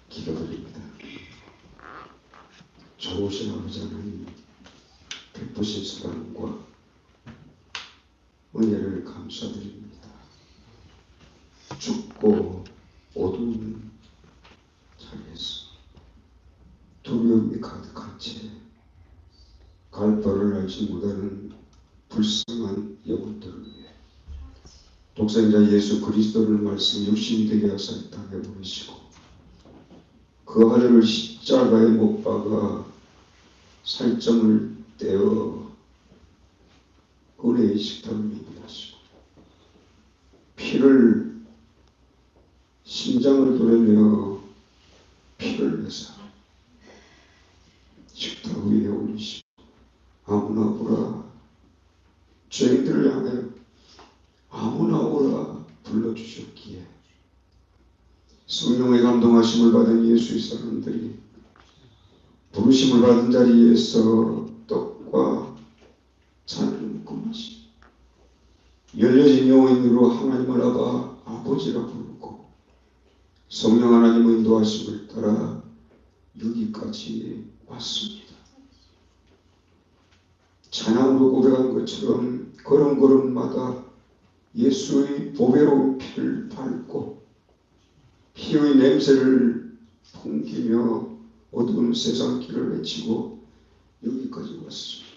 기도드립니다. 좋으신 아버지 하나님, 베푸신 사랑과 은혜를 감사드립니다. 춥고 어두운 자리에서 두려움이 가득한 채 갈 바를 알지 못하는 불쌍한 영혼들을 위해 독생자 예수 그리스도를 말씀 육신이 되게 하사 이 땅에 보내시고 그 하늘을 십자가에 못 박아 살점을 떼어 은혜의 식탁을 예비하시고 피를 심장을 도려내어 피를 내서 식탁 위에 올리시고 아무나 오라, 죄인들을 향하여 아무나 오라 불러주셨기에 성령의 감동하심을 받은 예수의 사람들이 부르심을 받은 자리에서 떡과 잔을 먹고 마시 열려진 영혼으로 하나님을 아버지라 부르고 성령 하나님의 인도하심을 따라 여기까지 왔습니다. 찬양으로 고백한 것처럼 걸음걸음마다 예수의 보배로운 피를 밟고 피의 냄새를 풍기며 어두운 세상 길을 헤치고 여기까지 왔습니다.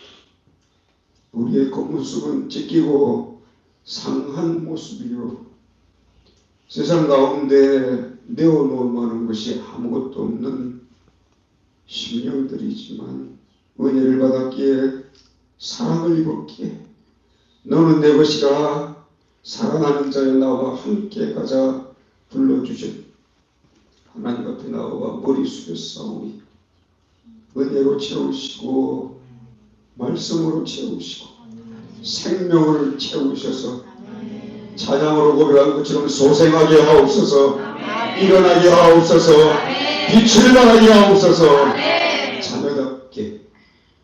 우리의 겉모습은 찢기고 상한 모습이요 세상 가운데 내어놓을 만한 것이 아무것도 없는 심령들이지만 은혜를 받았기에 사랑을 입었기에 너는 내 것이라 사랑하는 자여 나와 함께 가자 불러주신 하나님 앞에 나와 머리 숙여 싸우니 은혜로 채우시고 말씀으로 채우시고 생명을 채우셔서 찬양으로 고백한 것처럼 소생하게 하옵소서, 일어나게 하옵소서, 빛을 발하게 하옵소서. 자녀답게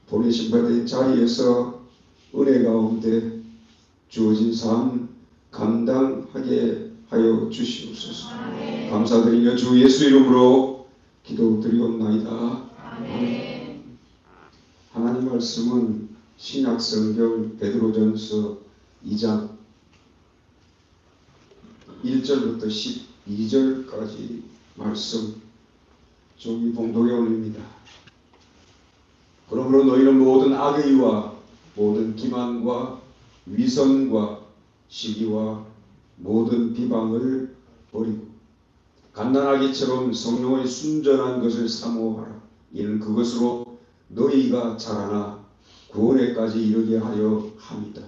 보내신 바된 자리에서 은혜 가운데 주어진 삶 감당하게 하여 주시옵소서. 감사드리며 주 예수 이름으로 기도드리옵나이다. 아멘. 하나님 말씀은 신약성경 베드로전서 2장 1절부터 12절까지 말씀 종이 봉독에 올립니다. 그러므로 너희는 모든 악의와 모든 기만과 위선과 시기와 모든 비방을 버리고 갓난아기처럼 성령의 순전한 것을 사모하라. 이는 그것으로 너희가 자라나 구원에까지 이르게 하려 합니다.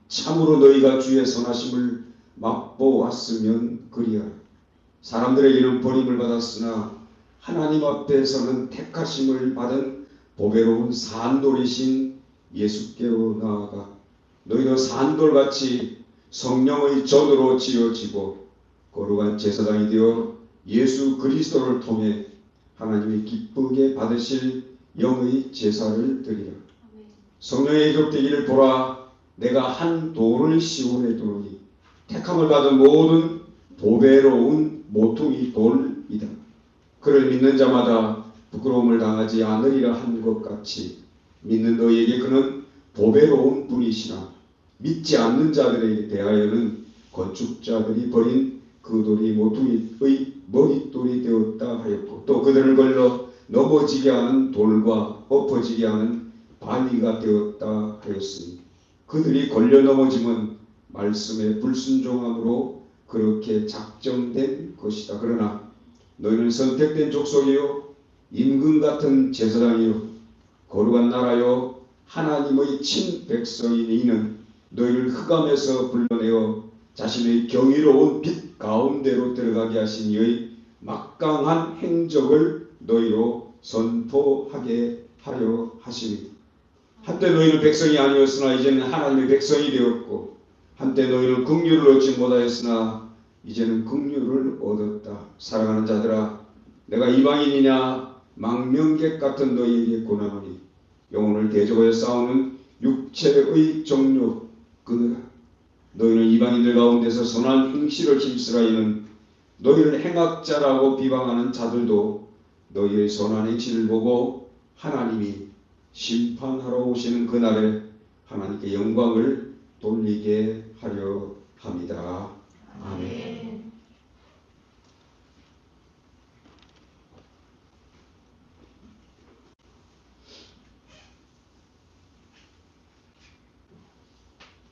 참으로 너희가 주의 선하심을 맛보았으면 그리하라. 사람들에게는 버림을 받았으나 하나님 앞에서는 택하심을 받은 보배로운 산돌이신 예수께로 나아가 너희도 산돌같이 성령의 전으로 지어지고 거룩한 제사장이 되어 예수 그리스도를 통해 하나님이 기쁘게 받으실 영의 제사를 드리라. 성령의 격되기를 보라. 내가 한 돌을 시온에 두르니 택함을 받은 모든 보배로운 모퉁이 돌이다. 그를 믿는 자마다 부끄러움을 당하지 않으리라 한 것 같이 믿는 너희에게 그는 보배로운 분이시나 믿지 않는 자들에게 대하여는 건축자들이 버린 그 돌이 모퉁이의 머릿돌이 되었다 하였고 또 그들을 걸러 넘어지게 하는 돌과 엎어지게 하는 바위가 되었다 하였으니 그들이 걸려 넘어짐은 말씀의 불순종함으로 그렇게 작정된 것이다. 그러나 너희는 선택된 족속이요 임금 같은 제사장이요 거룩한 나라요 하나님의 친백성이니 이는 너희를 흑암에서 불러내어 자신의 경이로운 빛 가운데로 들어가게 하신 이의 막강한 행적을 너희로 선포하게 하려 하시니 한때 너희는 백성이 아니었으나 이제는 하나님의 백성이 되었고 한때 너희는 긍휼을 얻지 못하였으나 이제는 긍휼을 얻었다. 사랑하는 자들아 내가 이방인이냐 망명객 같은 너희에게 고난하니 영혼을 대적하여 싸우는 육체의 정욕 끊으라. 너희는 이방인들 가운데서 선한 행실을 힘쓰라. 이는 너희를 행악자라고 비방하는 자들도 너희의 선한 행실을 보고 하나님이 심판하러 오시는 그날에 하나님께 영광을 돌리게 하려 합니다. 아멘.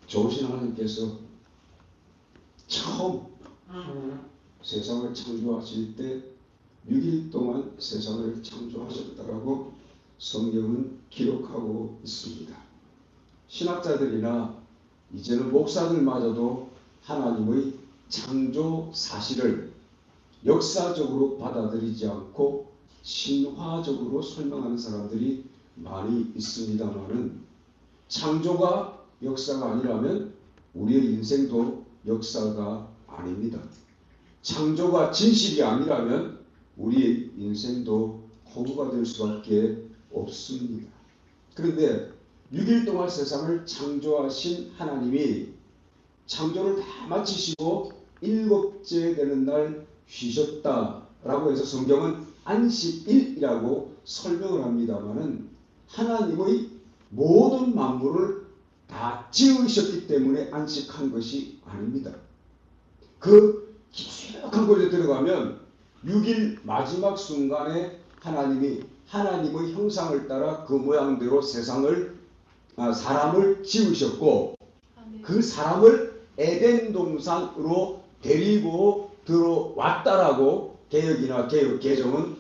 좋으신 하나님께서 처음 세상을 창조하실 때 6일 동안 세상을 창조하셨다라고 성경은 기록하고 있습니다. 신학자들이나 이제는 목사들마저도 하나님의 창조 사실을 역사적으로 받아들이지 않고 신화적으로 설명하는 사람들이 많이 있습니다만은, 창조가 역사가 아니라면 우리의 인생도 역사가 아닙니다. 창조가 진실이 아니라면 우리의 인생도 허구가 될 수밖에 없습니다. 그런데 6일 동안 세상을 창조하신 하나님이 창조를 다 마치시고 7째 되는 날 쉬셨다라고 해서 성경은 안식일이라고 설명을 합니다마는, 하나님의 모든 만물을 다 지으셨기 때문에 안식한 것이 아닙니다. 그 깊숙한 곳에 들어가면 6일 마지막 순간에 하나님이 하나님의 형상을 따라 그 모양대로 사람을 지으셨고, 그 사람을 에덴 동산으로 데리고 들어왔다라고 개역이나 개정은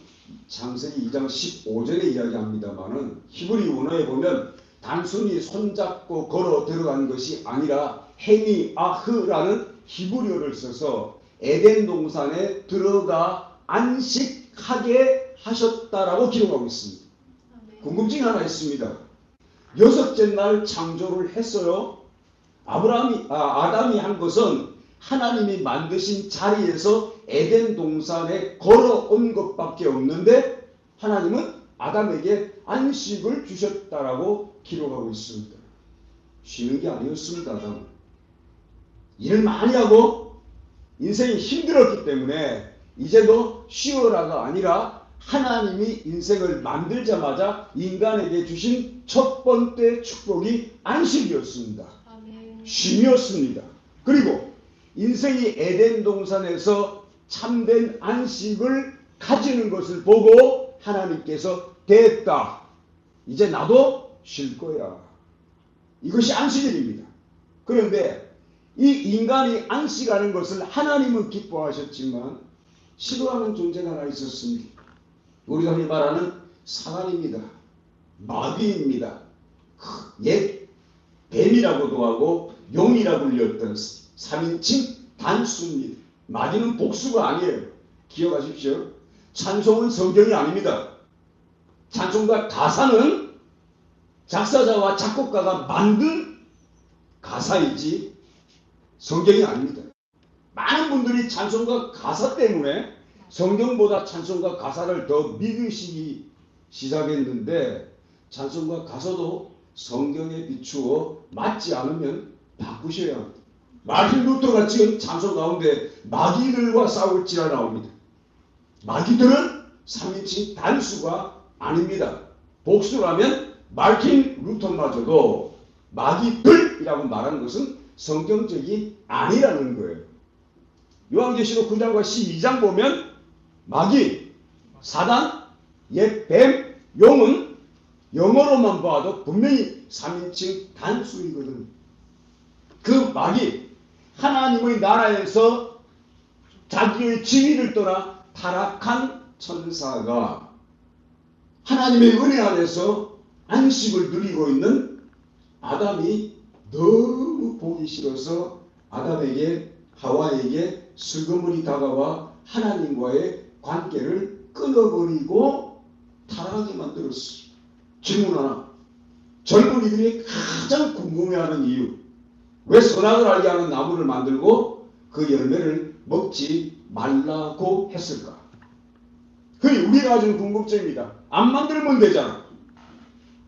창세기 2장 15절에 이야기합니다만은, 히브리 원어에 보면 단순히 손잡고 걸어 들어간 것이 아니라 헤미아흐라는 히브리어를 써서 에덴 동산에 들어가 안식하게 하셨다라고 기록하고 있습니다. 궁금증이 하나 있습니다. 6째 날 창조를 했어요. 아담이 한 것은 하나님이 만드신 자리에서 에덴 동산에 걸어온 것밖에 없는데, 하나님은 아담에게 안식을 주셨다라고 기록하고 있습니다. 쉬는 게 아니었습니다. 아담은 일을 많이 하고 인생이 힘들었기 때문에 이제 너 쉬어라가 아니라, 하나님이 인생을 만들자마자 인간에게 주신 첫 번째 축복이 안식이었습니다. 쉼이었습니다. 그리고 인생이 에덴 동산에서 참된 안식을 가지는 것을 보고 하나님께서 됐다, 이제 나도 쉴 거야. 이것이 안식일입니다. 그런데 이 인간이 안식하는 것을 하나님은 기뻐하셨지만 싫어하는 존재가 하나 있었습니다. 우리가 흔히 말하는 사단입니다. 마귀입니다. 옛 뱀이라고도 하고 용이라 불렸던 3인칭 단수입니다. 마귀는 복수가 아니에요. 기억하십시오. 찬송은 성경이 아닙니다. 찬송과 가사는 작사자와 작곡가가 만든 가사이지 성경이 아닙니다. 많은 분들이 찬송과 가사 때문에 성경보다 찬송과 가사를 더 믿으시기 시작했는데, 찬송과 가사도 성경에 비추어 맞지 않으면 바꾸셔야 합니다. 마틴 루터가 지은 찬송 가운데 마귀들과 싸울지라 나옵니다. 마귀들은 3인칭 단수가 아닙니다. 복수라면 마틴 루터마저도 마귀들이라고 말하는 것은 성경적이 아니라는 거예요. 요한계시록 9장과 12장 보면 마귀, 사단, 옛 뱀, 용은 영어로만 봐도 분명히 3인칭 단수이거든요. 그 마귀, 하나님의 나라에서 자기의 지위를 떠나 타락한 천사가 하나님의 은혜 안에서 안식을 누리고 있는 아담이 너무 보기 싫어서 아담에게, 하와에게 슬그머니 다가와 하나님과의 관계를 끊어버리고 타락하게 만들었어요. 질문 하나. 젊은이들이 가장 궁금해하는 이유. 왜 선악을 알게 하는 나무를 만들고 그 열매를 먹지 말라고 했을까? 그게 우리가 가진 궁금증입니다. 안 만들면 되잖아.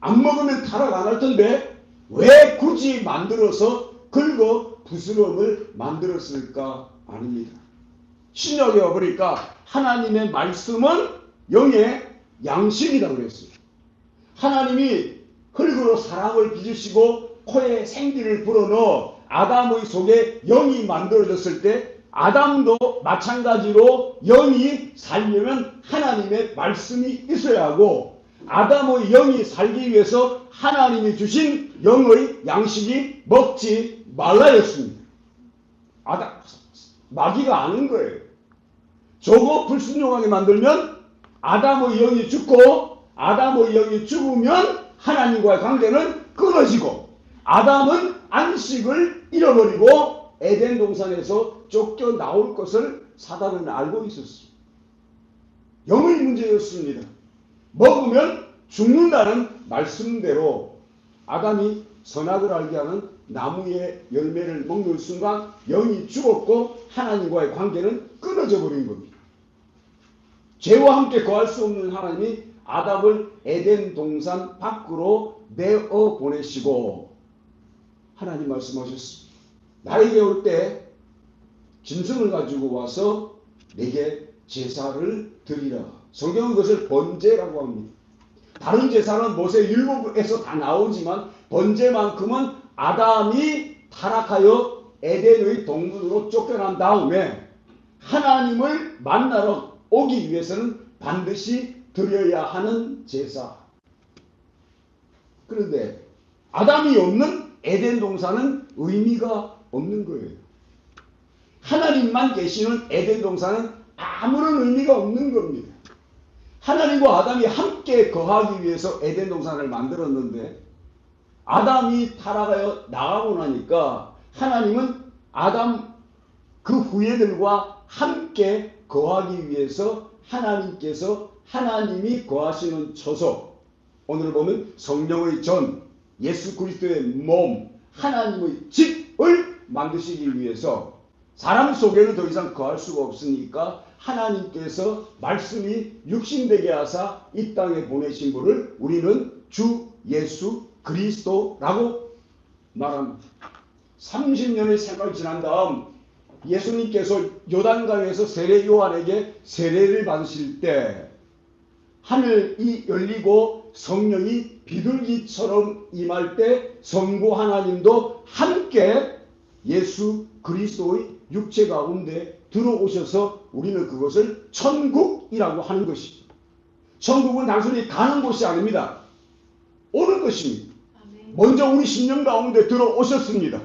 안 먹으면 타락 안 할 텐데 왜 굳이 만들어서 긁어 부스럼을 만들었을까? 아닙니다. 신약에 와보니까 하나님의 말씀은 영의 양식이라고 그랬어요. 하나님이 흙으로 사람을 빚으시고 코에 생기를 불어넣어 아담의 속에 영이 만들어졌을 때 아담도 마찬가지로 영이 살려면 하나님의 말씀이 있어야 하고 아담의 영이 살기 위해서 하나님이 주신 영의 양식이 먹지 말라였습니다. 마귀가 아는 거예요. 저거 불순종하게 만들면 아담의 영이 죽고 아담의 영이 죽으면 하나님과의 관계는 끊어지고 아담은 안식을 잃어버리고 에덴 동산에서 쫓겨나올 것을 사단은 알고 있었어요. 영의 문제였습니다. 먹으면 죽는다는 말씀대로 아담이 선악을 알게 하는 나무의 열매를 먹는 순간 영이 죽었고 하나님과의 관계는 끊어져 버린 겁니다. 죄와 함께 거할 수 없는 하나님이 아담을 에덴 동산 밖으로 내어 보내시고 하나님 말씀하셨습니다. 나에게 올 때 짐승을 가지고 와서 내게 제사를 드리라. 성경은 그것을 번제라고 합니다. 다른 제사는 모세율법에서 다 나오지만 번제만큼은 아담이 타락하여 에덴의 동굴로 쫓겨난 다음에 하나님을 만나러 오기 위해서는 반드시 드려야 하는 제사. 그런데 아담이 없는 에덴 동산은 의미가 없는 거예요. 하나님만 계시는 에덴 동산은 아무런 의미가 없는 겁니다. 하나님과 아담이 함께 거하기 위해서 에덴 동산을 만들었는데 아담이 타락하여 나가고 나니까 하나님은 아담 그 후예들과 함께 거하기 위해서 하나님께서 하나님이 거하시는 처소, 오늘 보면 성령의 전, 예수 그리스도의 몸, 하나님의 집을 만드시기 위해서 사람 속에는 더 이상 거할 수가 없으니까 하나님께서 말씀이 육신되게 하사 이 땅에 보내신 분을 우리는 주 예수 그리스도라고 말합니다. 30년의 생활이 지난 다음 예수님께서 요단강에서 세례 요한에게 세례를 받으실 때 하늘이 열리고 성령이 비둘기처럼 임할 때 성부 하나님도 함께 예수 그리스도의 육체 가운데 들어오셔서 우리는 그것을 천국이라고 하는 것입니다. 천국은 단순히 가는 곳이 아닙니다. 오는 것입니다. 먼저 우리 심령 가운데 들어오셨습니다.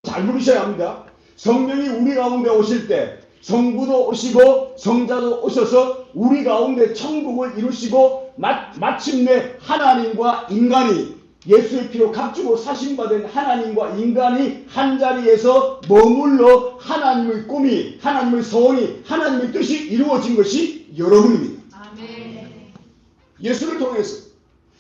잘 부르셔야 합니다. 성령이 우리 가운데 오실 때 성부도 오시고 성자도 오셔서 우리 가운데 천국을 이루시고 마침내 하나님과 인간이 예수의 피로 값주고 사신받은 하나님과 인간이 한자리에서 머물러 하나님의 꿈이, 하나님의 소원이, 하나님의 뜻이 이루어진 것이 여러분입니다. 아멘. 예수를 통해서,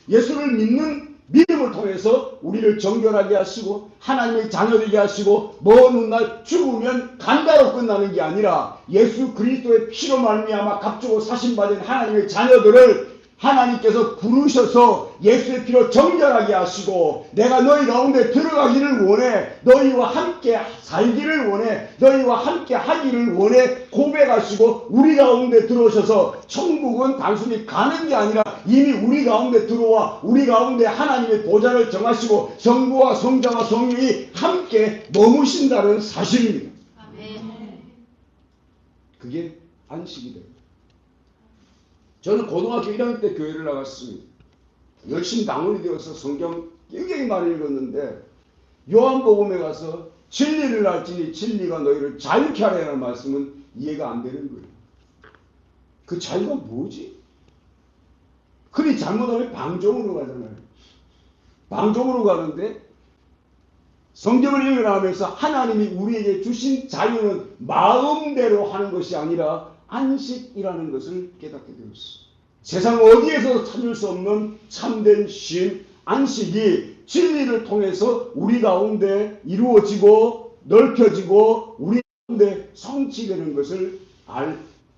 예수를 믿는 믿음을 통해서 우리를 정결하게 하시고 하나님의 자녀되게 하시고 먼 훗날 죽으면 간다로 끝나는 게 아니라 예수 그리스도의 피로 말미암아 값주고 사신받은 하나님의 자녀들을 하나님께서 부르셔서 예수의 피로 정결하게 하시고 내가 너희 가운데 들어가기를 원해, 너희와 함께 살기를 원해, 너희와 함께 하기를 원해 고백하시고 우리 가운데 들어오셔서 천국은 단순히 가는 게 아니라 이미 우리 가운데 들어와 우리 가운데 하나님의 보좌를 정하시고 성부와 성자와 성령이 함께 머무신다는 사실입니다. 그게 안식이 됩니다. 저는 고등학교 1학년 때 교회를 나갔습니다. 열심히 당원이 되어서 성경 굉장히 많이 읽었는데 요한복음에 가서 진리를 알지니 진리가 너희를 자유케 하리라는 말씀은 이해가 안 되는 거예요. 그 자유가 뭐지? 그리 잘못하면 방종으로 가잖아요. 방종으로 가는데 성경을 읽어나가면서 하나님이 우리에게 주신 자유는 마음대로 하는 것이 아니라 안식이라는 것을 깨닫게 되었습니다. 세상 어디에서도 찾을 수 없는 참된 쉼, 안식이 진리를 통해서 우리 가운데 이루어지고 넓혀지고 우리 가운데 성취되는 것을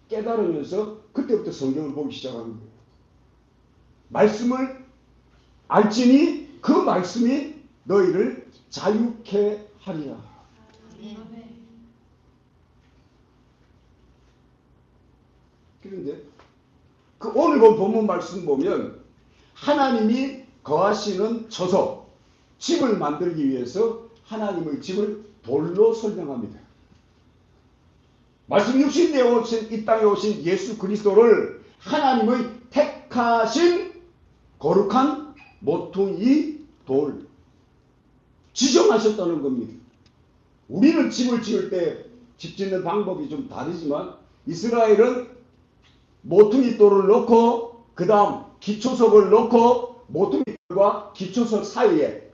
깨달으면서 그때부터 성경을 보기 시작하는 거예요. 말씀을 알지니 그 말씀이 너희를 자유케 하리라. 그런데 그 오늘 본 본문 말씀 보면 하나님이 거하시는 처소, 집을 만들기 위해서 하나님의 집을 돌로 설명합니다. 말씀 육신되어 오신 이 땅에 오신 예수 그리스도를 하나님의 택하신 거룩한 모퉁이 돌 지정하셨다는 겁니다. 우리는 집을 지을 때 집 짓는 방법이 좀 다르지만 이스라엘은 모퉁이 돌을 넣고 그 다음 기초석을 넣고 모퉁이 돌과 기초석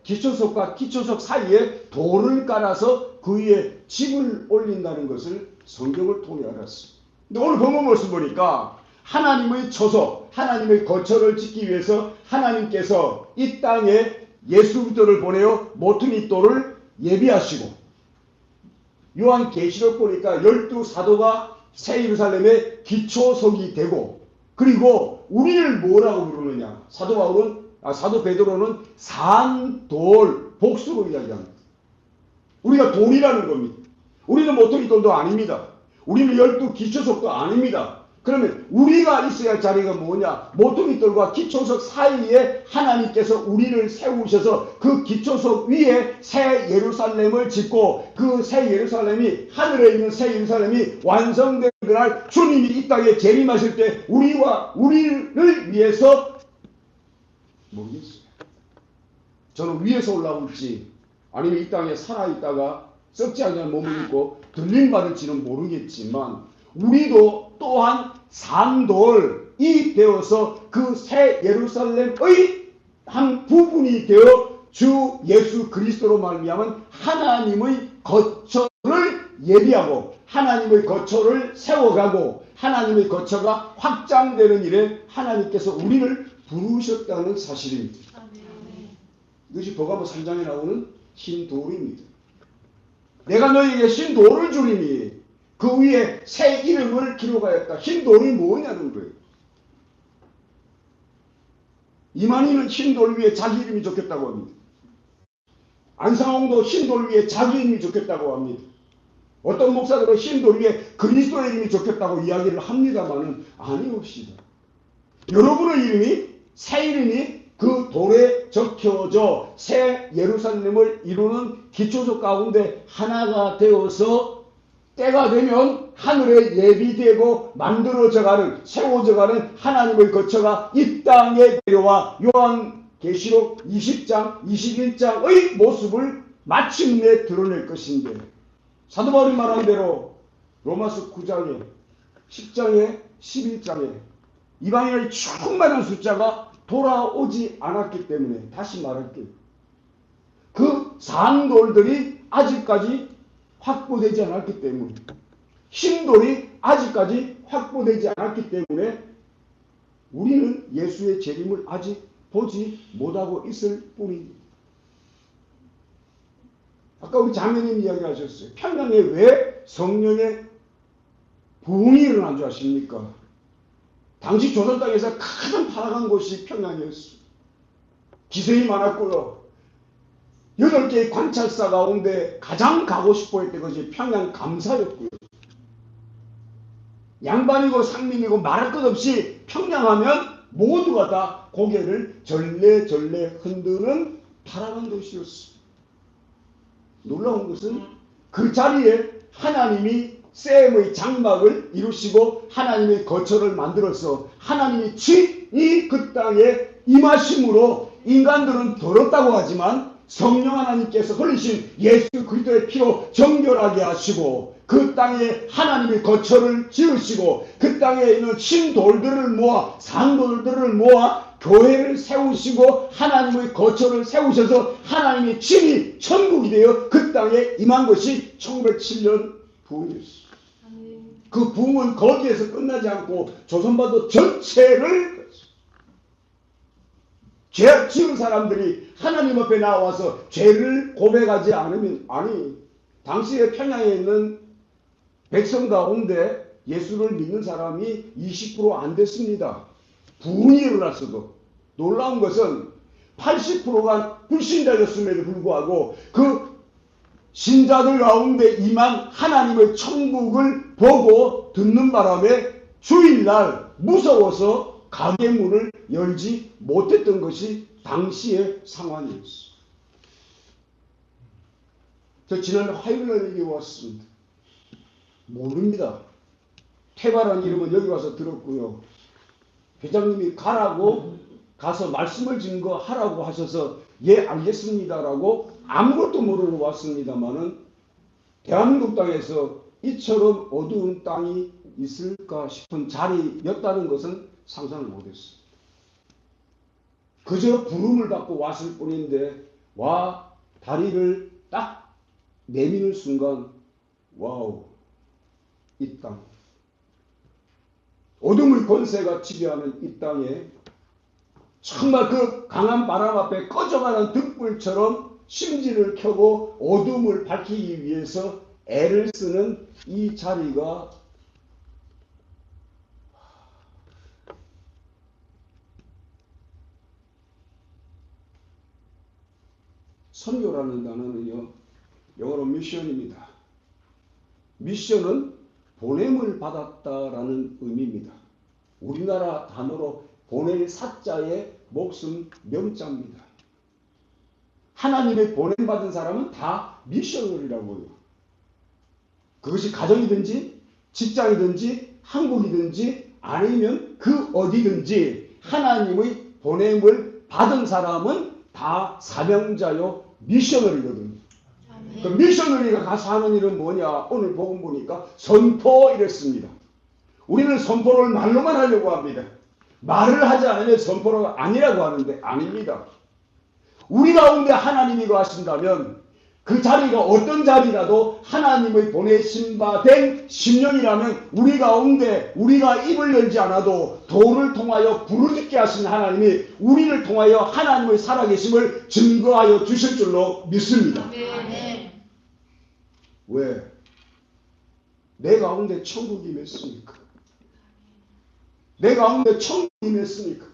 기초석과 기초석 사이에 돌을 깔아서 그 위에 집을 올린다는 것을 성경을 통해 알았습니다. 근데 오늘 본문 말씀 보니까 하나님의 처소, 하나님의 거처를 짓기 위해서 하나님께서 이 땅에 예수 그리스도를 보내어 모퉁이 돌을 예비하시고 요한계시록 보니까 12사도가 새 예루살렘의 기초석이 되고 그리고 우리를 뭐라고 부르느냐 사도 베드로는 산돌 복수로 이야기합니다. 우리가 돌이라는 겁니다. 우리는 모퉁이 돌도 아닙니다. 우리는 12기초석도 아닙니다. 그러면 우리가 있어야 할 자리가 뭐냐? 모퉁이 돌과 기초석 사이에 하나님께서 우리를 세우셔서 그 기초석 위에 새 예루살렘을 짓고 그 새 예루살렘이 하늘에 있는 새 예루살렘이 완성된 그날 주님이 이 땅에 재림하실 때 우리를 위해서 모르겠어요. 저는 위에서 올라올지 아니면 이 땅에 살아있다가 썩지 않는 몸을 입고 들림받을지는 모르겠지만 우리도 또한 산돌이 되어서 그 새 예루살렘의 한 부분이 되어 주 예수 그리스도로 말미암은 하나님의 거처를 예비하고 하나님의 거처를 세워가고 하나님의 거처가 확장되는 일에 하나님께서 우리를 부르셨다는 사실입니다. 이것이 버가모 3장에 나오는 흰 돌입니다. 내가 너희에게 흰 돌을 주리니 그 위에 새 이름을 기록하였다. 흰 돌이 뭐냐는 거예요. 이만희는 흰 돌 위에 자기 이름이 적혔다고 합니다. 안상홍도 흰 돌 위에 자기 이름이 적혔다고 합니다. 어떤 목사들은 흰 돌 위에 그리스도의 이름이 적혔다고 이야기를 합니다만은 아니옵시다. 여러분의 이름이 새 이름이 그 돌에 적혀져 새 예루살렘을 이루는 기초석 가운데 하나가 되어서 때가 되면 하늘에 예비되고 만들어져가는 세워져가는 하나님의 거처가 이 땅에 내려와 요한계시록 20장 21장의 모습을 마침내 드러낼 것인데 사도 바울이 말한 대로 로마서 9장에 10장에 11장에 이방인의 충만한 숫자가 돌아오지 않았기 때문에 다시 말할게요. 그 산돌들이 아직까지 확보되지 않았기 때문에 흰돌이 아직까지 확보되지 않았기 때문에 우리는 예수의 재림을 아직 보지 못하고 있을 뿐입니다. 아까 우리 자매님 이야기하셨어요. 평양에 왜 성령의 부흥이 일어난 줄 아십니까? 당시 조선 땅에서 가장 파락한 곳이 평양이었어요. 기생이 많았고요. 8개의 관찰사 가운데 가장 가고 싶어 했던 것이 평양 감사였고요. 양반이고 상민이고 말할 것 없이 평양하면 모두가 다 고개를 절레절레 흔드는 파락한 도시였어요. 놀라운 것은 그 자리에 하나님이 셈의 장막을 이루시고 하나님의 거처를 만들어서 하나님이 친히 그 땅에 임하심으로 인간들은 더럽다고 하지만 성령 하나님께서 흘리신 예수 그리스도의 피로 정결하게 하시고 그 땅에 하나님의 거처를 지으시고 그 땅에 있는 신돌들을 모아 산돌들을 모아 교회를 세우시고 하나님의 거처를 세우셔서 하나님이 친히 천국이 되어 그 땅에 임한 것이 1907년 부흥이었습니다. 그 부흥은 거기에서 끝나지 않고 조선반도 전체를 죄 지은 사람들이 하나님 앞에 나와서 죄를 고백하지 않으면 당시에 평양에 있는 백성 가운데 예수를 믿는 사람이 20% 안 됐습니다. 부흥이 일어났어도 놀라운 것은 80%가 불신자였음에도 불구하고 그 신자들 가운데 임한 하나님의 천국을 보고 듣는 바람에 주일날 무서워서 가게 문을 열지 못했던 것이 당시의 상황이었어요. 저 지난 화요일날 여기 왔습니다. 모릅니다. 태바라는 이름은 여기 와서 들었고요. 회장님이 가라고 가서 말씀을 증거하라고 하셔서 예 알겠습니다라고 아무것도 모르고 왔습니다마는 대한민국 땅에서 이처럼 어두운 땅이 있을까 싶은 자리였다는 것은 상상을 못했어요. 그저 부름을 받고 왔을 뿐인데 다리를 딱 내미는 순간 와우, 이 땅, 어둠의 권세가 지배하는 이 땅에 정말 그 강한 바람 앞에 꺼져가는 등불처럼 심지를 켜고 어둠을 밝히기 위해서 애를 쓰는 이 자리가 선교라는 단어는요, 영어로 미션입니다. 미션은 보냄을 받았다라는 의미입니다. 우리나라 단어로 보낼 사자의 목숨 명자입니다. 하나님의 보냄받은 사람은 다 미셔널이라고요. 그것이 가정이든지 직장이든지 한국이든지 아니면 그 어디든지 하나님의 보냄을 받은 사람은 다 사명자요 미셔널이거든요. 그 미셔널리가 가서 하는 일은 뭐냐? 오늘 복음 보니까 선포 이랬습니다. 우리는 선포를 말로만 하려고 합니다. 말을 하지 않으면 선포가 아니라고 하는데 아닙니다. 우리 가운데 하나님이 거하신다면 그 자리가 어떤 자리라도 하나님의 보내신 바 된 심령이라면 우리 가운데 우리가 입을 열지 않아도 도를 통하여 부르짖게 하신 하나님이 우리를 통하여 하나님의 살아계심을 증거하여 주실 줄로 믿습니다. 왜? 내 가운데 천국이 맺습니까? 내 가운데 천국이 맺습니까?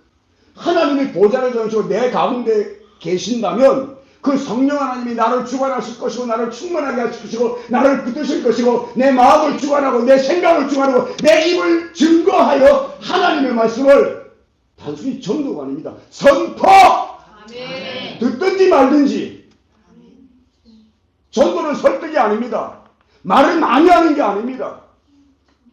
하나님이 보좌를 정하시고 내 가운데 계신다면 그 성령 하나님이 나를 주관하실 것이고 나를 충만하게 하실 것이고 나를 붙드실 것이고 내 마음을 주관하고 내 생각을 주관하고 내 입을 증거하여 하나님의 말씀을 단순히 전도가 아닙니다. 선포! 아멘. 듣든지 말든지. 아멘. 전도는 설득이 아닙니다. 말을 많이 하는 게 아닙니다.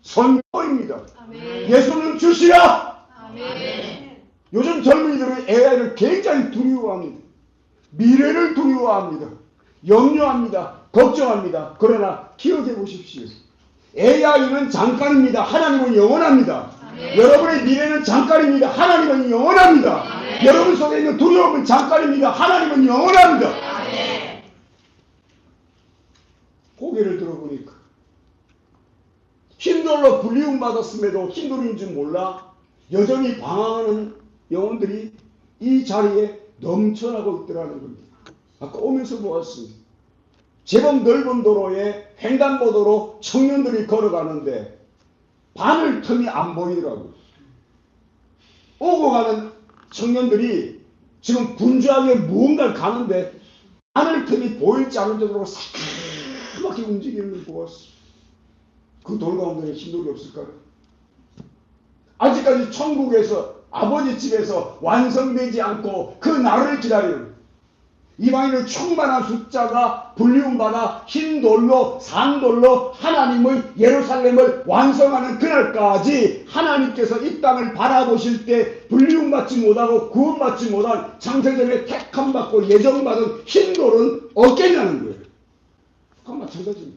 선포입니다. 아멘. 예수는 주시라. 아멘. 요즘 젊은이들은 AI를 굉장히 두려워합니다. 미래를 두려워합니다. 염려합니다. 걱정합니다. 그러나 기억해 보십시오. AI는 잠깐입니다. 하나님은 영원합니다. 아멘. 여러분의 미래는 잠깐입니다. 하나님은 영원합니다. 아멘. 여러분 속에 있는 두려움은 잠깐입니다. 하나님은 영원합니다. 아멘. 고개를 들어보니까 흰돌로 불리움 받았음에도 흰돌인 줄 몰라 여전히 방황하는 영혼들이 이 자리에 넘쳐나고 있더라는 겁니다. 아까 오면서 보았습니다. 제법 넓은 도로에 횡단보도로 청년들이 걸어가는데 바늘 틈이 안 보이더라고요. 오고 가는 청년들이 지금 분주하게 무언가를 가는데 바늘 틈이 보이지 않을 정도로 새까맣게 움직이는 걸 보았습니다. 그 돌 가운데 흰돌이 없을까요? 아직까지 천국에서 아버지 집에서 완성되지 않고 그 날을 기다리는 이방인의 충만한 숫자가 불리움받아 흰돌로 산돌로 하나님의 예루살렘을 완성하는 그날까지 하나님께서 이 땅을 바라보실 때 불리움받지 못하고 구원받지 못한 창세전에 택함받고 예정받은 흰돌은 없겠냐는 거예요. 그건 마찬가지입니다.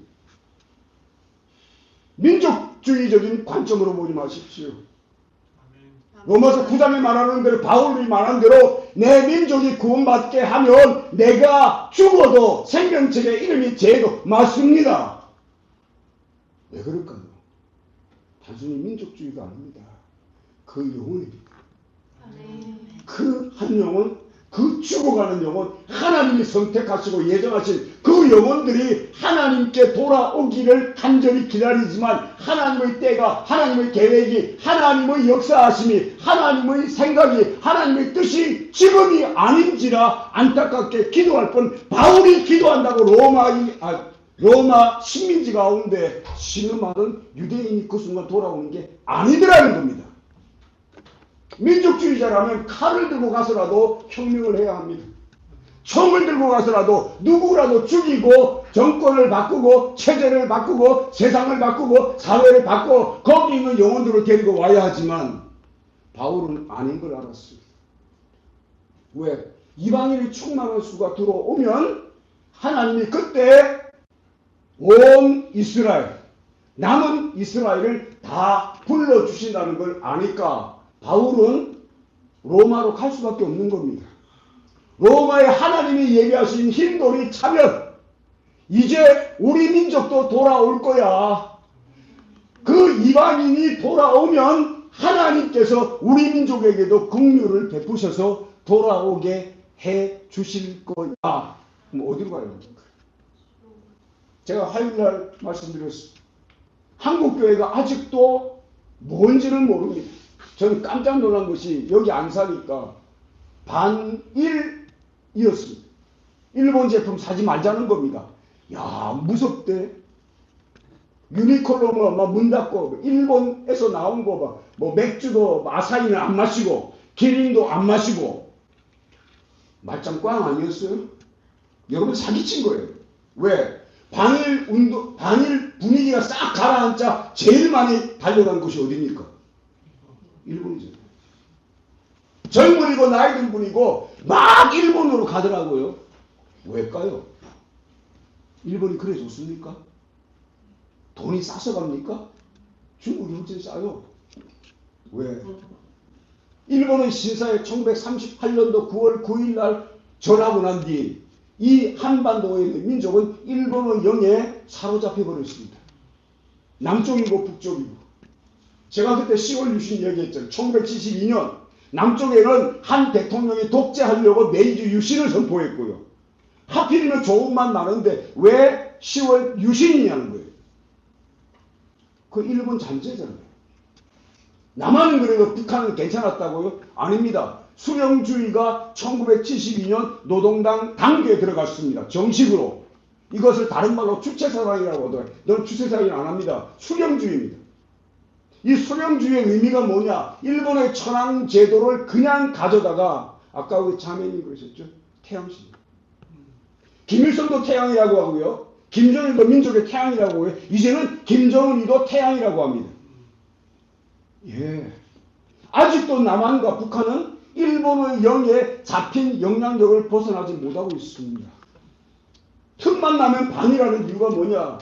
민족주의적인 관점으로 보지 마십시오. 로마서 9장에 말하는 대로 바울이 말한 대로 내 민족이 구원받게 하면 내가 죽어도 생명책에 이름이 제도 맞습니다. 왜 그럴까요? 단순히 민족주의가 아닙니다. 그 영혼입니다. 그 한 영혼, 그 죽어가는 영혼, 하나님이 선택하시고 예정하신 그 영혼들이 하나님께 돌아오기를 간절히 기다리지만 하나님의 때가, 하나님의 계획이, 하나님의 역사하심이, 하나님의 생각이, 하나님의 뜻이 지금이 아닌지라 안타깝게 기도할 뿐 바울이 기도한다고 로마 식민지 가운데 신음하던 유대인이 그 순간 돌아오는 게 아니더라는 겁니다. 민족주의자라면 칼을 들고 가서라도 혁명을 해야 합니다. 총을 들고 가서라도 누구라도 죽이고 정권을 바꾸고 체제를 바꾸고 세상을 바꾸고 사회를 바꾸고 거기 있는 영혼들을 데리고 와야 하지만 바울은 아닌 걸 알았어요. 왜? 이방인의 충만한 수가 들어오면 하나님이 그때 온 이스라엘, 남은 이스라엘을 다 불러주신다는 걸 아니까 바울은 로마로 갈 수밖에 없는 겁니다. 로마에 하나님이 예비하신 흰돌이 차면 이제 우리 민족도 돌아올 거야. 그 이방인이 돌아오면 하나님께서 우리 민족에게도 긍휼을 베푸셔서 돌아오게 해 주실 거야. 그럼 어디로 가야 됩니까? 제가 화요일날 말씀드렸습니다. 한국교회가 아직도 뭔지는 모릅니다. 저는 깜짝 놀란 것이 여기 안 사니까 반일이었습니다. 일본 제품 사지 말자는 겁니다. 야, 무섭대. 유니클로는 막 문 닫고 일본에서 나온 거 봐. 뭐 맥주도 아사히는 안 마시고 기린도 안 마시고 말짱 꽝 아니었어요? 여러분 사기친 거예요. 왜? 반일 운동, 반일 분위기가 싹 가라앉자 제일 많이 달려간 곳이 어디입니까? 일본이죠. 젊은이고 나이 든 분이고 막 일본으로 가더라고요. 왜일까요? 일본이 그래 좋습니까? 돈이 싸서 갑니까? 중국이 훨씬 싸요. 왜? 일본은 신사에 1938년도 9월 9일 날 전하고 난 뒤 이 한반도에 있는 민족은 일본의 영에 사로잡혀 버렸습니다. 남쪽이고 북쪽이고. 제가 그때 10월 유신 얘기했잖아요. 1972년 남쪽에는 한 대통령이 독재하려고 메이지 유신을 선포했고요. 하필이면 조금만 많은데 왜 10월 유신이냐는 거예요. 그 일본 잔재잖아요. 남한은 그래도 북한은 괜찮았다고요? 아닙니다. 수령주의가 1972년 노동당 당규에 들어갔습니다. 정식으로. 이것을 다른 말로 주체사상이라고 하더라고요. 저는 주체사상이 안 합니다. 수령주의입니다. 이 수령주의의 의미가 뭐냐? 일본의 천황제도를 그냥 가져다가 아까 우리 자매님 그러셨죠? 태양신. 김일성도 태양이라고 하고요. 김정일도 민족의 태양이라고 해요. 이제는 김정은이도 태양이라고 합니다. 예. 아직도 남한과 북한은 일본의 영에 잡힌 영향력을 벗어나지 못하고 있습니다. 틈만 나면 반이라는 이유가 뭐냐?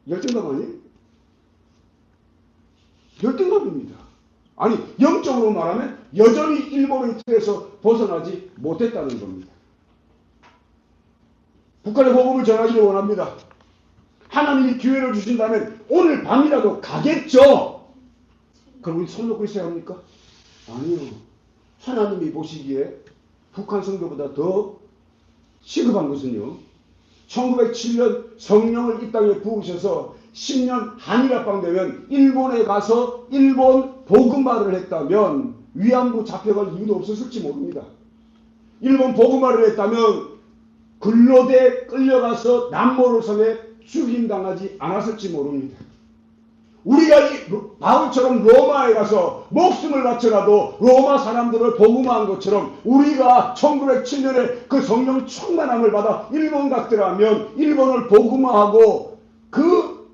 열등감 아니에요? 열등감입니다. 아니, 영적으로 말하면 여전히 일본의 틀에서 벗어나지 못했다는 겁니다. 북한의 복음을 전하기를 원합니다. 하나님이 기회를 주신다면 오늘 밤이라도 가겠죠. 그럼 우리 손 놓고 있어야 합니까? 아니요. 하나님이 보시기에 북한 성도보다 더 시급한 것은요. 1907년 성령을 이 땅에 부으셔서 10년 한일합방 되면 일본에 가서 일본 복음화를 했다면 위안부 잡혀갈 이유도 없었을지 모릅니다. 일본 복음화를 했다면 근로대 끌려가서 남모를 섬에 죽임당하지 않았을지 모릅니다. 우리가 바울처럼 로마에 가서 목숨을 바쳐라도 로마 사람들을 복음화한 것처럼 우리가 1907년에 그 성령 충만함을 받아 일본 갔더라면 일본을 복음화하고 그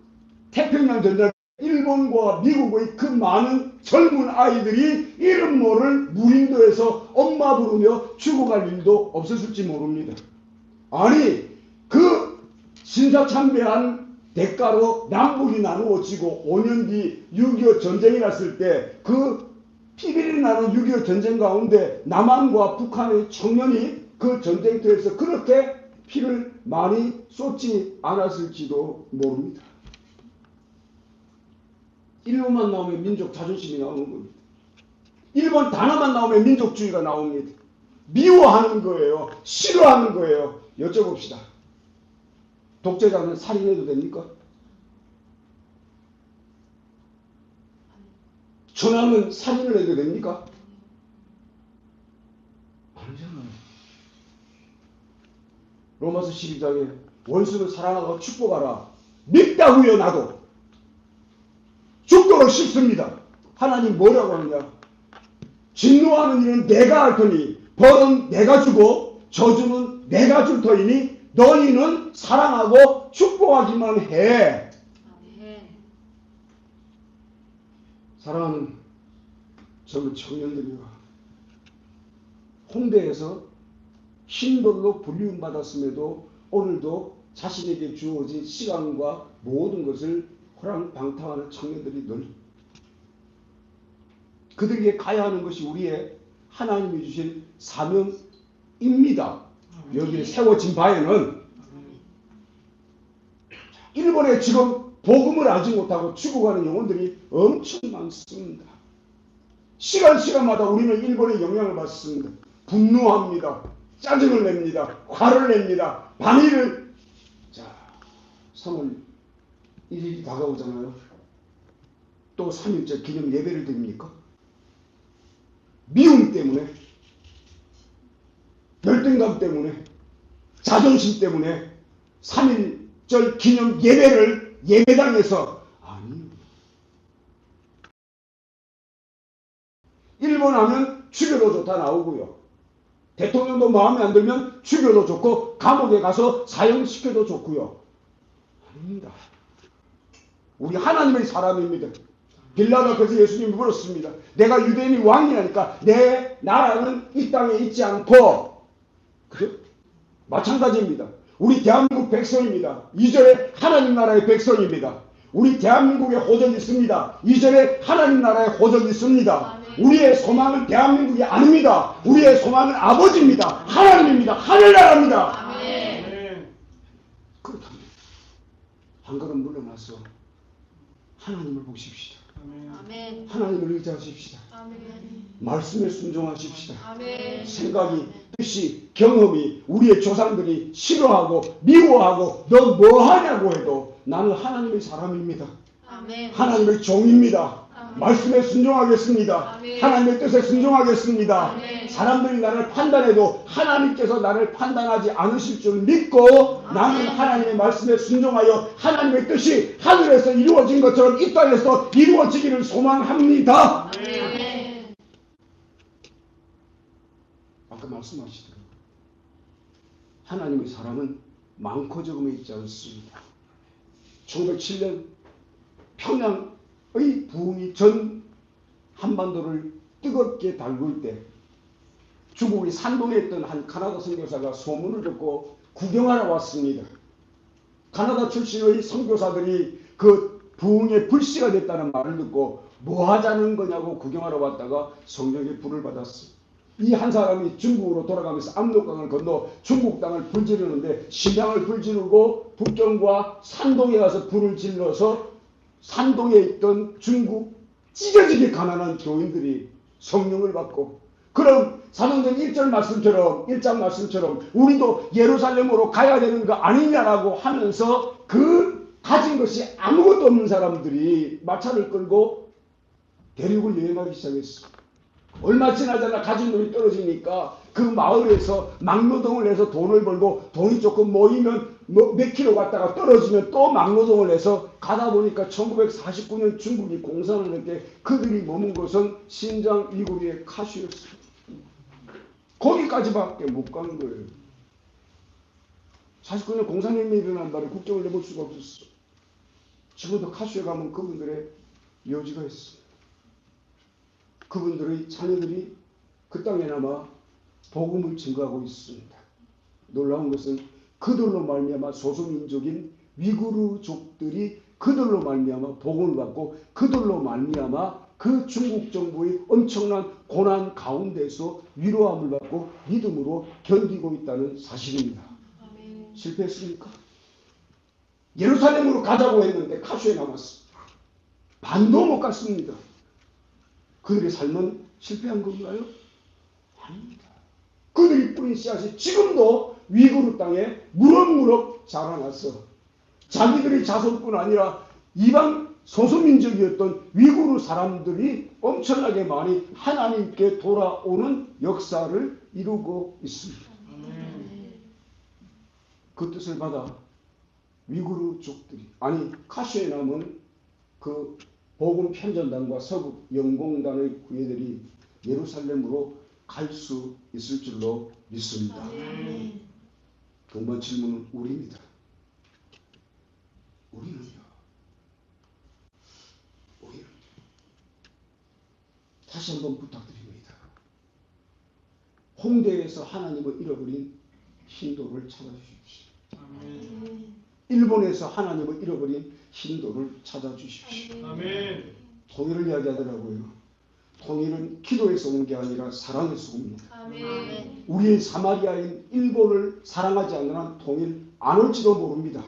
태평양 전쟁 일본과 미국의 그 많은 젊은 아이들이 이름 모를 무인도에서 엄마 부르며 죽어갈 일도 없었을지 모릅니다. 아니 그 신사참배한 대가로 남북이 나누어지고 5년 뒤 6.25 전쟁이 났을 때 그 피비린내 나는 6.25 전쟁 가운데 남한과 북한의 청년이 그 전쟁터에서 그렇게 피를 많이 쏟지 않았을지도 모릅니다. 일본만 나오면 민족 자존심이 나오는 겁니다. 일본 단어만 나오면 민족주의가 나옵니다. 미워하는 거예요. 싫어하는 거예요. 여쭤봅시다. 독재자는 살인해도 됩니까? 천황은 살인을 해도 됩니까? 아니잖아요. 로마서 12장에 원수를 사랑하고 축복하라. 밉다고요. 나도 죽도록 싶습니다. 하나님 뭐라고 하느냐. 진노하는 일은 내가 할 터니 벌은 내가 주고 저주는 내가 줄 터이니 너희는 사랑하고 축복하기만 해. 사랑하는 젊은 청년들이여, 홍대에서 흰돌로 불리움받았음에도 오늘도 자신에게 주어진 시간과 모든 것을 호랑방탕하는 청년들이 늘 그들에게 가야 하는 것이 우리의 하나님이 주신 사명입니다. 여기 세워진 바에는 일본에 지금 복음을 알지 못하고 죽어가는 영혼들이 엄청 많습니다. 시간마다 우리는 일본의 영향을 받습니다. 분노합니다. 짜증을 냅니다. 화를 냅니다. 반의를. 자, 3월 1일이 다가오잖아요. 또 3.1절 기념 예배를 드립니까? 미움 때문에, 열등감 때문에, 자존심 때문에 3.1절 기념 예배를 예배당에서, 아니, 일본 하면 죽여도 좋다 나오고요. 대통령도 마음에 안 들면 죽여도 좋고 감옥에 가서 사형시켜도 좋고요. 아닙니다. 우리 하나님의 사람입니다. 빌라도께서 예수님이 물었습니다. 내가 유대인이 왕이라니까 내 나라는 이 땅에 있지 않고, 그래? 마찬가지입니다. 우리 대한민국 백성입니다. 2절에 하나님 나라의 백성입니다. 우리 대한민국에 호적이 있습니다. 2절에 하나님 나라에 호적이 있습니다. 우리의 소망은 대한민국이 아닙니다. 우리의 소망은 아버지입니다. 하나님입니다. 하늘나라입니다. 그렇다면 한 걸음 물러나서 하나님을 보십시다. 아멘. 하나님을 의지하십시다. 아멘. 말씀에 순종하십시다. 아멘. 생각이, 뜻이, 경험이 우리의 조상들이 싫어하고 미워하고 너 뭐하냐고 해도 나는 하나님의 사람입니다. 아멘. 하나님의 종입니다. 아멘. 말씀에 순종하겠습니다. 아멘. 하나님의 뜻에 순종하겠습니다. 아멘. 사람들이 나를 판단해도 하나님께서 나를 판단하지 않으실 줄 믿고 나는 하나님의 말씀에 순종하여 하나님의 뜻이 하늘에서 이루어진 것처럼 이 땅에서 이루어지기를 소망합니다. 아멘. 아까 말씀하시더라고요. 하나님의 사람은 많고 적음에 있지 않습니다. 1907년 평양의 부흥이 전 한반도를 뜨겁게 달굴 때 중국의 산동에 있던 한 카나다 선교사가 소문을 듣고 구경하러 왔습니다. 카나다 출신의 선교사들이 그 부흥에 불씨가 됐다는 말을 듣고 뭐 하자는 거냐고 구경하러 왔다가 성령의 불을 받았습니다. 이 한 사람이 중국으로 돌아가면서 압록강을 건너 중국 땅을 불지르는데 심양을 불지르고 북경과 산동에 가서 불을 질러서 산동에 있던 중국 찢어지게 가난한 교인들이 성령을 받고, 그럼 사도행전 1장 말씀처럼 우리도 예루살렘으로 가야 되는 거 아니냐라고 하면서 그 가진 것이 아무것도 없는 사람들이 마차를 끌고 대륙을 여행하기 시작했어. 얼마 지나자나 가진 돈이 떨어지니까 그 마을에서 막노동을 해서 돈을 벌고 돈이 조금 모이면 몇 킬로 갔다가 떨어지면 또 막노동을 해서 가다 보니까 1949년 중국이 공산을 할 때 그들이 머문 곳은 신장 위구르의 카슈였어요. 거기까지밖에 못 간 거예요. 49년 공산혁명이 일어난 날에 국경을 내볼 수가 없었어. 지금도 카슈에 가면 그분들의 묘지가 있어. 그분들의 자녀들이 그 땅에 남아 복음을 증거하고 있습니다. 놀라운 것은 그들로 말미암아 소수민족인 위구르족들이 그들로 말미암아 복음을 받고 그들로 말미암아 그 중국 정부의 엄청난 고난 가운데서 위로함을 받고 믿음으로 견디고 있다는 사실입니다. 아멘. 실패했습니까? 예루살렘으로 가자고 했는데 카슈에 남았어. 반도 못 갔습니다. 그들의 삶은 실패한 건가요? 아닙니다. 그들이 뿌린 씨앗이 지금도 위구르 땅에 무럭무럭 자라났어. 자기들의 자손뿐 아니라 이방 소수민족이었던 위구르 사람들이 엄청나게 많이 하나님께 돌아오는 역사를 이루고 있습니다. 그 뜻을 받아 위구르족들이 아니 카슈에 남은 그 복음 편전단과 서북 영공단의 후예들이 예루살렘으로 갈 수 있을 줄로 믿습니다. 아멘. 두 번째 질문은 우리입니다. 우리는요. 다시 한번 부탁드립니다. 홍대에서 하나님을 잃어버린 신도를 찾아주십시오. 아멘. 일본에서 하나님을 잃어버린 신도를 찾아주십시오. 아멘. 통일을 이야기하더라고요. 통일은 기도에서 온 게 아니라 사랑에서 옵니다. 아멘. 우리의 사마리아인 일본을 사랑하지 않는 한 통일 안 올지도 모릅니다.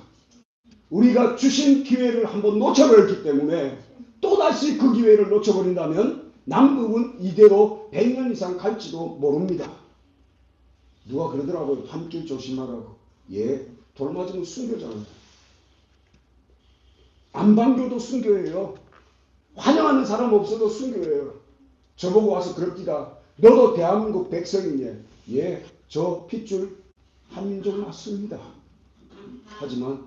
우리가 주신 기회를 한번 놓쳐버렸기 때문에 또다시 그 기회를 놓쳐버린다면 남북은 이대로 100년 이상 갈지도 모릅니다. 누가 그러더라고요. 밤길 조심하라고. 예, 돌 맞으면 순교잖아요. 안방교도 순교예요. 환영하는 사람 없어도 순교예요. 저보고 와서 그럽니다. 너도 대한민국 백성이냐? 예, 저 핏줄 한민족 맞습니다. 하지만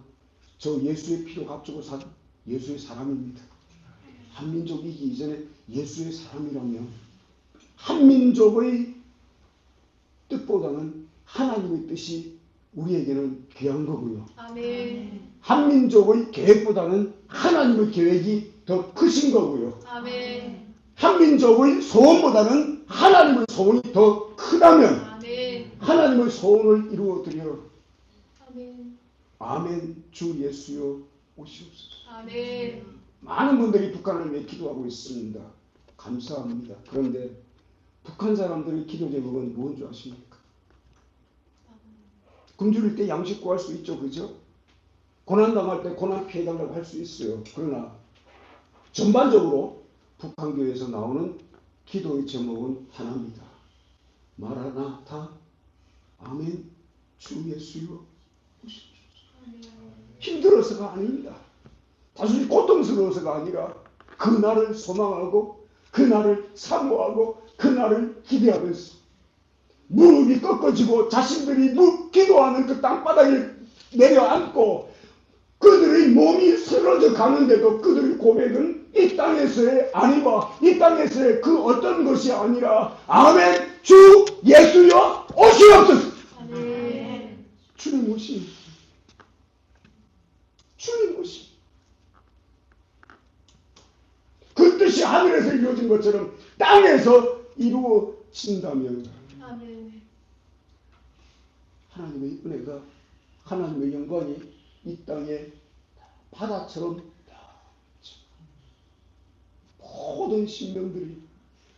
저 예수의 피로 값주고 산 예수의 사람입니다. 한민족이기 이전에 예수의 사람이라면 한민족의 뜻보다는 하나님의 뜻이 우리에게는 귀한 거고요. 아멘. 한민족의 계획보다는 하나님의 계획이 더 크신 거고요. 아멘. 한민족의 소원보다는 하나님의 소원이 더 크다면 아멘. 하나님의 소원을 이루어드려. 아멘. 아멘. 주 예수여 오시옵소서. 아멘. 많은 분들이 북한을 위해 기도하고 있습니다. 감사합니다. 그런데 북한 사람들의 기도 제목은 뭔 줄 아십니까? 굶주릴 때 양식 구할 수 있죠. 그죠? 고난당할 때 고난 피해달라고 할 수 있어요. 그러나 전반적으로 북한교회에서 나오는 기도의 제목은 하나입니다. 마라나타 아멘 주 예수여 오십시오. 힘들어서가 아닙니다. 단순히 고통스러워서가 아니라 그날을 소망하고 그날을 사모하고 그날을 기대하면서 무릎이 꺾어지고 자신들이 기도하는 그 땅바닥에 내려앉고 그들의 몸이 쓰러져 가는데도 그들의 고백은 이 땅에서의 아니와 이 땅에서의 그 어떤 것이 아니라 아멘 주 예수여 오시옵소서. 아멘. 주님 오시. 주님 오시. 그 뜻이 하늘에서 이루어진 것처럼 땅에서 이루어진다면 아멘. 하나님의 은혜가 하나님의 영광이 이 땅에 바다처럼 모든 신명들이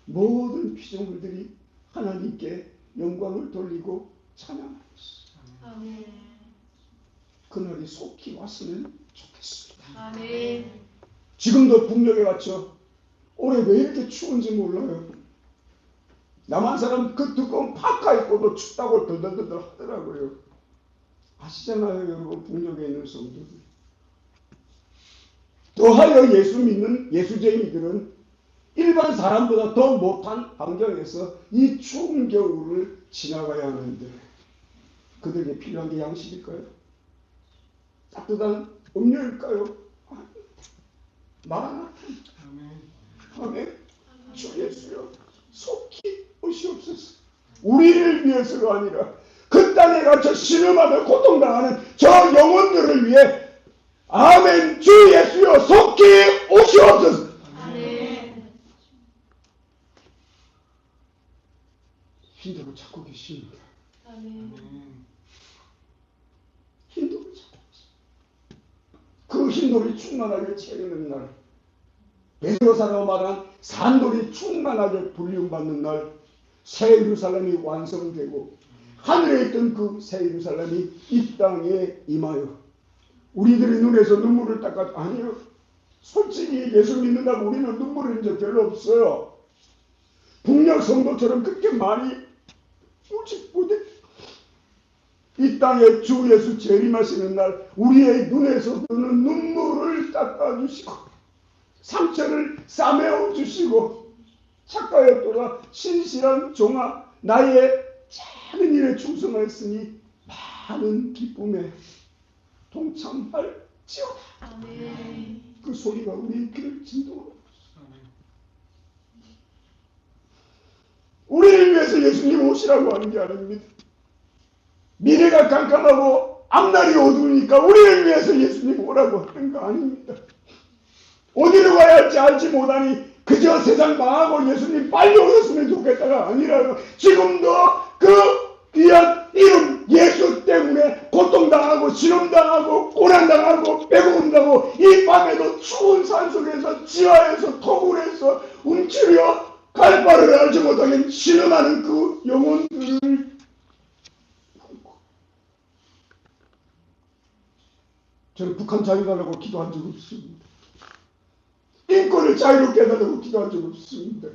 모든 피조물들이 하나님께 영광을 돌리고 찬양하겠습니다. 아멘. 그날이 속히 왔으면 좋겠습니다. 아멘. 지금도 북녘에 갇혀 올해 왜 이렇게 추운지 몰라요. 남한 사람 그 두꺼운 파카 입고도 춥다고 덜덜덜 하더라고요. 아시잖아요 여러분 북녘에 있는 성도들. 더하여 예수 믿는 예수쟁이들은 일반 사람보다 더 못한 환경에서 이 추운 겨울을 지나가야 하는데 그들에게 필요한 게 양식일까요? 따뜻한 음료일까요? 마라나타. 아멘. 주 예수여 속히 오시옵소서. 우리를 위해서가 아니라 그 땅에 갇혀 신음하며 고통당하는 저 영혼들을 위해 아멘 주 예수여 속히 오시옵소서. 아멘. 힘들고 찾고 계십니다. 아멘. 힘들고 찾고 계십니다. 그 힘돌이 충만하게 채우는 날 베드로사라고 말한 산돌이 충만하게 불륜받는 날 새 예루살렘이 완성되고 하늘에 있던 그 새 예루살렘이 이 땅에 임하여 우리들의 눈에서 눈물을 닦아 아니요 솔직히 예수 믿는다고 우리는 눈물 흘린 적 별로 없어요. 북녘 성도처럼 그렇게 많이 울지 못해. 이 땅에 주 예수 재림하시는 날 우리의 눈에서 드는 눈물을 닦아주시고 상처를 싸매어 주시고 착가였도다 신실한 종아 나의 작은 일에 충성하였으니 많은 기쁨에 동참할지어다. 아멘. 그 소리가 우리의 귀를 진동하고 우리를 위해서 예수님 오시라고 하는 게 아닙니다. 미래가 깜깜하고 앞날이 어두우니까 우리를 위해서 예수님 오라고 하는 거 아닙니다. 어디로 가야 할지 알지 못하니 그저 세상 망하고 예수님 빨리 오셨으면 좋겠다가 아니라 지금도 그 귀한 이름 예수 때문에 고통당하고 실험당하고 고난당하고 배고픈다고 이 밤에도 추운 산속에서 지하에서 토굴에서 움츠려 갈 바를 알지 못하게 신음하는 그 영혼들을 저는 북한 자유달라고 기도한 적 없습니다. 인권을 자유롭게 해달라고 기도한 적 없습니다.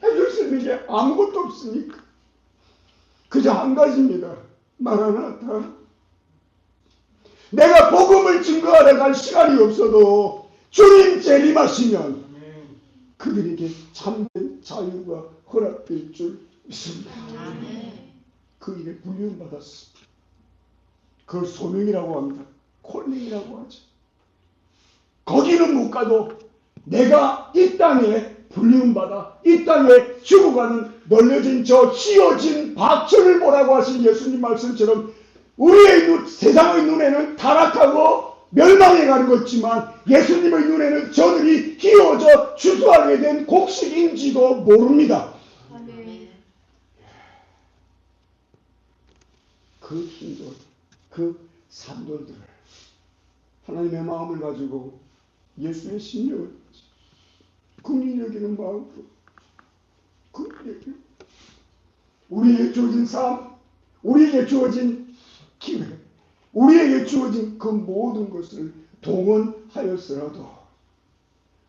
해줄 수 있는 게 아무것도 없으니까 그저 한 가지입니다. 마라나타. 내가 복음을 증거하러 갈 시간이 없어도 주님 재림하시면 그들에게 참된 자유가 허락될 줄 믿습니다. 그 일에 불륜받았습니다. 그걸 소명이라고 합니다. 콜링이라고 하죠. 거기는 못 가도 내가 이 땅에 불륜받아 이 땅에 죽어가는 널려진 저 휘어진 밭을 보라고 하신 예수님 말씀처럼 우리의 세상의 눈에는 타락하고 멸망해가는 것지만 예수님의 눈에는 저들이 휘어져 추수하게 된 곡식인지도 모릅니다. 그 힘들, 그 산돌들을 하나님의 마음을 가지고 예수의 심령을 긍휼히 여기는 마음으로 긍휼히 여기는 우리에게 주어진 삶, 우리에게 주어진 기회, 우리에게 주어진 그 모든 것을 동원하였으라도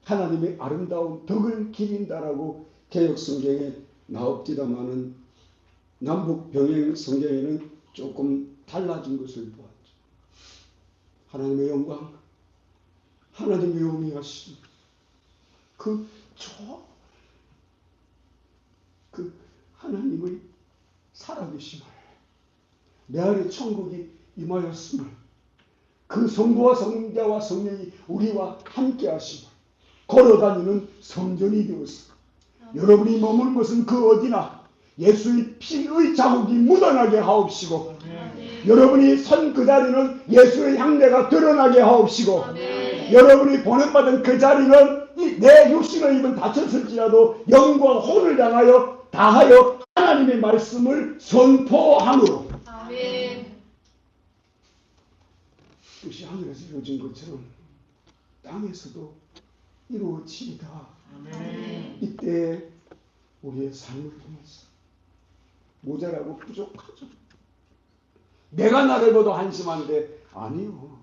하나님의 아름다운 덕을 기린다라고 개혁성경에 나옵디다마는 남북 병행 성경에는 조금 달라진 것을 보았죠. 하나님의 영광, 하나님의 영위하심, 그 하나님의 살아계심을 내 안에 천국이 임하였음을 그 성부와 성자와 성령이 우리와 함께 하심을 걸어다니는 성전이 되었습니다. 여러분이 머무는 것은 그 어디나 예수의 피의 자국이 묻어나게 하옵시고 여러분이 선 그 자리는 예수의 향내가 드러나게 하옵시고 여러분이 보냄받은 그 자리는 내 육신의 입은 다쳤을지라도 영과 혼을 다하여 하나님의 말씀을 선포함으로 뜻이 하늘에서 이루어진 것처럼 땅에서도 이루어지리다. 이때 우리의 삶을 통해서 모자라고 부족하죠. 내가 나를 보도 한심한데 아니요.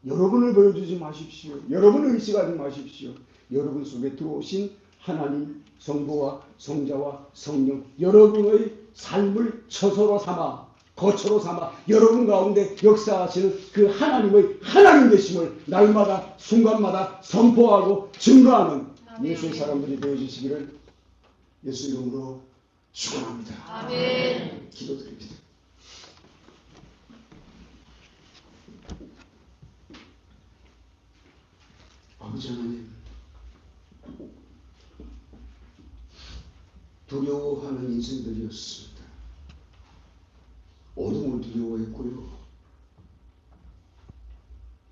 여러분을 보여주지 마십시오. 여러분을 의식하지 마십시오. 여러분 속에 들어오신 하나님 성부와 성자와 성령 여러분의 삶을 처소로 삼아 거처로 삼아 여러분 가운데 역사하시는 그 하나님의 하나님 되심을 날마다 순간마다 선포하고 증거하는 예수의 사람들이 되어주시기를 예수 이름으로 축원합니다. 아멘. 기도드립니다. 아버지 하나님, 두려워하는 인생들이었습니다. 어둠을 두려워했고요.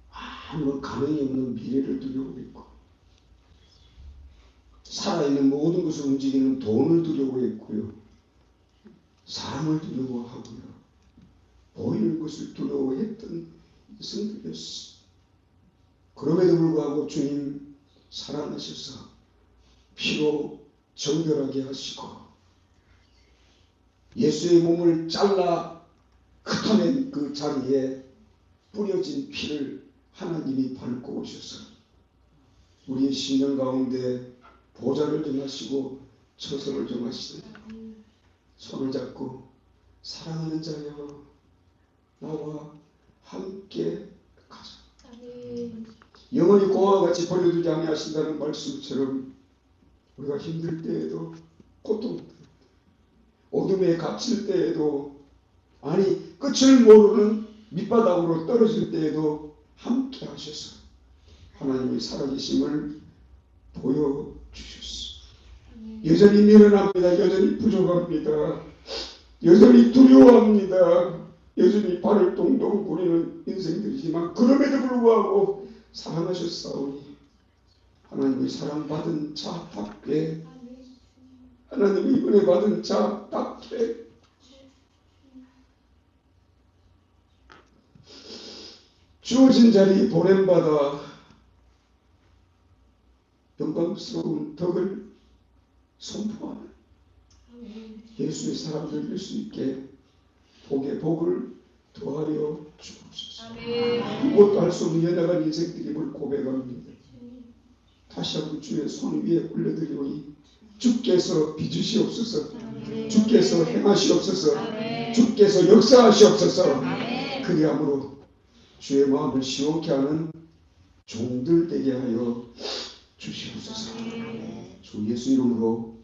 아무런 가능이 없는 미래를 두려워했고 살아있는 모든 것을 움직이는 돈을 두려워했고요. 사람을 두려워하고요. 보이는 것을 두려워했던 인생들이었습니다. 그럼에도 불구하고 주님 살아나셔서 피로 정결하게 하시고 예수의 몸을 잘라 흩어낸 그 자리에 뿌려진 피를 하나님이 밟고 오셔서 우리의 심령 가운데 보좌를 정하시고 처소를 정하시되 손을 잡고 사랑하는 자여 나와 함께 가자. 영원히 고아와 같이 버려두지 아니하신다는 말씀처럼 우리가 힘들 때에도 고통 어둠에 갇힐 때에도 아니 끝을 모르는 밑바닥으로 떨어질 때에도 함께 하셔서 하나님의 살아계심을 보여주셨어. 여전히 미련합니다. 여전히 부족합니다. 여전히 두려워합니다. 여전히 발을 동동 구리는 인생들이지만 그럼에도 불구하고 사랑하셨사오니 하나님의 사랑받은 자답게, 하나님의 은혜 받은 자답게 주어진 자리 보냄받아 영광스러운 덕을 선포하는 예수의 사람들 될 수 있게 복에 복을 더하려 주옵소서. 무엇도 할 수 없는 연약한 인생들임을 고백합니다. 다시 한번 주의 손 위에 올려드리오니 주께서 빚으시옵소서. 주께서 행하시옵소서. 주께서 역사하시옵소서. 그리함으로 주의 마음을 시원케 하는 종들 되게 하여 주시옵소서. 주 예수 이름으로